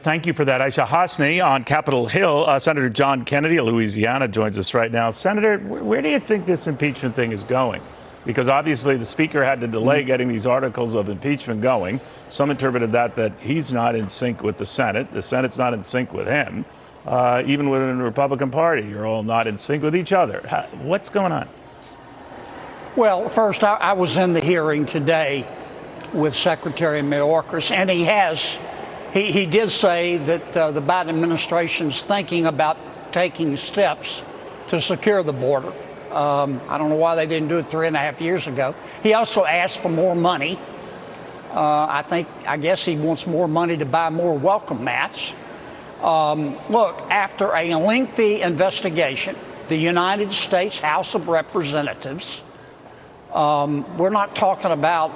Thank you for that. Aisha Hasni on Capitol Hill. Senator John Kennedy of Louisiana joins us right now. Senator, where do you think this impeachment thing is going? Because obviously the speaker had to delay getting these articles of impeachment going. Some interpreted that he's not in sync with the Senate. The Senate's not in sync with him. Even within the Republican Party, you're all not in sync with each other. What's going on? Well, first, I was in the hearing today with Secretary Mayorkas, and he did say that the Biden administration's thinking about taking steps to secure the border. I don't know why they didn't do it 3.5 years ago. He also asked for more money. I guess he wants more money to buy more welcome mats. Look, after a lengthy investigation, the United States House of Representatives, we're not talking about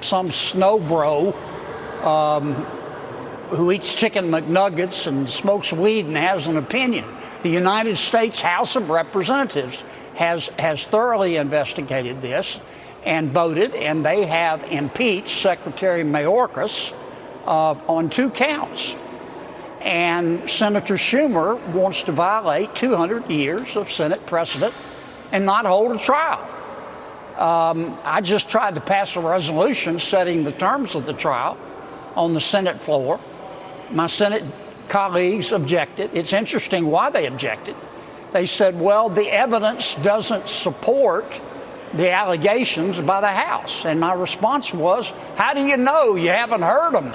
some snow bro who eats chicken McNuggets and smokes weed and has an opinion. The United States House of Representatives has thoroughly investigated this and voted, and they have impeached Secretary Mayorkas on 2 counts. And Senator Schumer wants to violate 200 years of Senate precedent and not hold a trial. I just tried to pass a resolution setting the terms of the trial on the Senate floor. My Senate colleagues objected. It's interesting why they objected. They said, well, the evidence doesn't support the allegations by the House. And my response was, how do you know? You haven't heard them.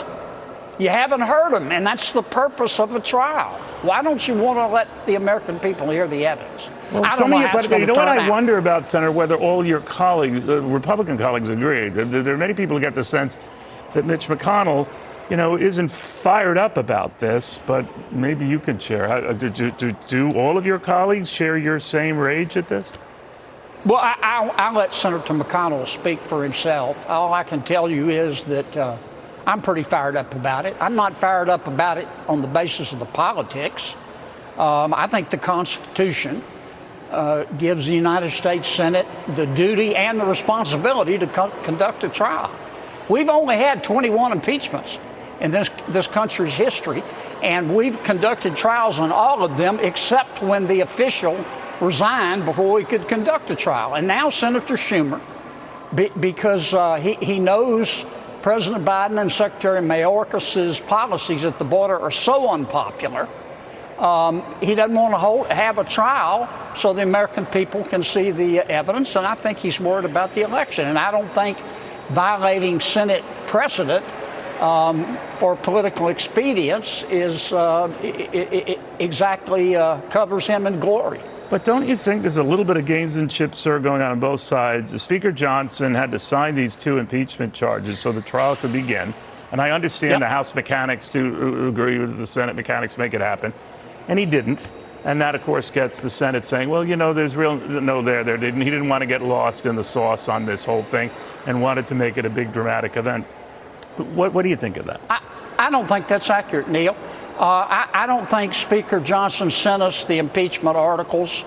You haven't heard them, and that's the purpose of a trial. Why don't you want to let the American people hear the evidence? Well, you know what I wonder about, Senator, whether all your colleagues, Republican colleagues, agree. There are many people who get the sense that Mitch McConnell, isn't fired up about this, but maybe you could share. Do all of your colleagues share your same rage at this? Well, I'll let Senator McConnell speak for himself. All I can tell you is that I'm pretty fired up about it. I'm not fired up about it on the basis of the politics. I think the Constitution gives the United States Senate the duty and the responsibility to conduct a trial. We've only had 21 impeachments in this country's history, and we've conducted trials on all of them except when the official resigned before we could conduct a trial. And now Senator Schumer, because he knows President Biden and Secretary Mayorkas' policies at the border are so unpopular, he doesn't want to have a trial so the American people can see the evidence, and I think he's worried about the election. And I don't think violating Senate precedent for political expedience is exactly covers him in glory. But don't you think there's a little bit of gamesmanship, sir, going on both sides? Speaker Johnson had to sign these 2 impeachment charges so the trial could begin. And I understand the House mechanics to agree with the Senate mechanics, make it happen. And he didn't. And that, of course, gets the Senate saying, well, there's he didn't want to get lost in the sauce on this whole thing and wanted to make it a big dramatic event. What do you think of that? I don't think that's accurate, Neil. I don't think Speaker Johnson sent us the impeachment articles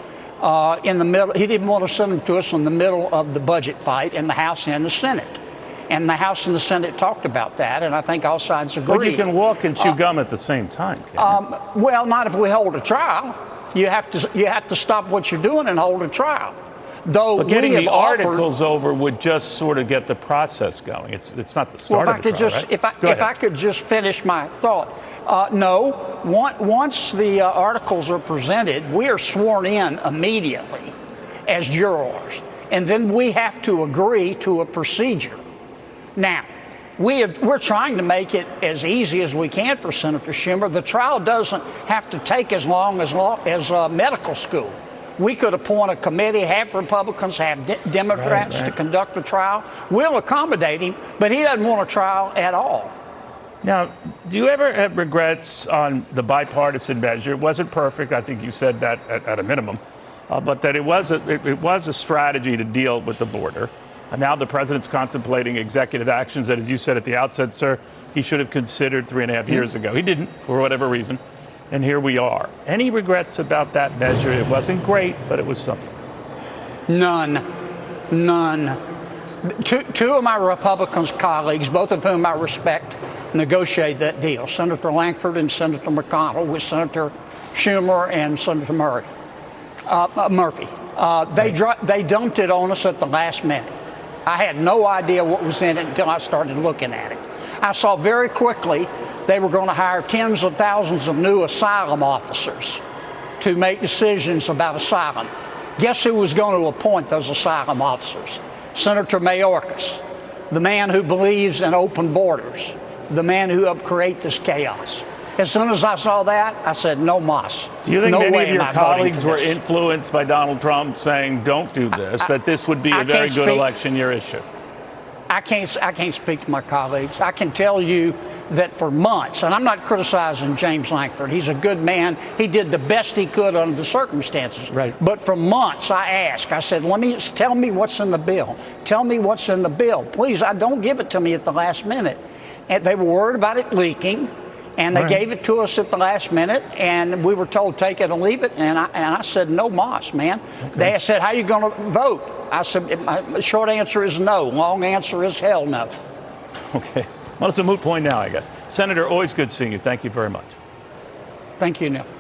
in the middle. He didn't want to send them to us in the middle of the budget fight in the House and the Senate. And the House and the Senate talked about that, and I think all sides agree. But you can walk and chew gum at the same time, can't you? Well, not if we hold a trial. You have to stop what you're doing and hold a trial. Though but getting the articles over would just sort of get the process going. It's not the start of the trial, right? If I could just finish my thought. No, once the articles are presented, we are sworn in immediately as jurors, and then we have to agree to a procedure. Now, we're trying to make it as easy as we can for Senator Schumer. The trial doesn't have to take as long as medical school. We could appoint a committee, have Republicans, have Democrats to conduct a trial. We'll accommodate him, but he doesn't want a trial at all. Now, do you ever have regrets on the bipartisan measure? It wasn't perfect. I think you said that at a minimum, but that it was a strategy to deal with the border. And now the president's contemplating executive actions that, as you said at the outset, sir, he should have considered 3.5 years ago. He didn't, for whatever reason. And here we are. Any regrets about that measure? It wasn't great, but it was something. None. Two of my Republican colleagues, both of whom I respect, negotiate that deal. Senator Lankford and Senator McConnell with Senator Schumer and Senator Murphy. They dumped it on us at the last minute. I had no idea what was in it until I started looking at it. I saw very quickly they were going to hire tens of thousands of new asylum officers to make decisions about asylum. Guess who was going to appoint those asylum officers? Senator Mayorkas, the man who believes in open borders, the man who helped create this chaos. As soon as I saw that, I said, no mas. Do you think no many way of your am I voting colleagues for were this. influenced by Donald Trump saying, don't do this, that this would be a very good election year issue? I can't speak to my colleagues. I can tell you that for months, and I'm not criticizing James Lankford. He's a good man. He did the best he could under the circumstances. Right. But for months, I said, tell me what's in the bill. Tell me what's in the bill. Please, don't give it to me at the last minute. And they were worried about it leaking. And they gave it to us at the last minute, and we were told take it or leave it. And I said, no mas, man. Okay. They said, how are you going to vote? I said, my short answer is no. Long answer is hell no. Okay. Well, it's a moot point now, I guess. Senator, always good seeing you. Thank you very much. Thank you, Neil.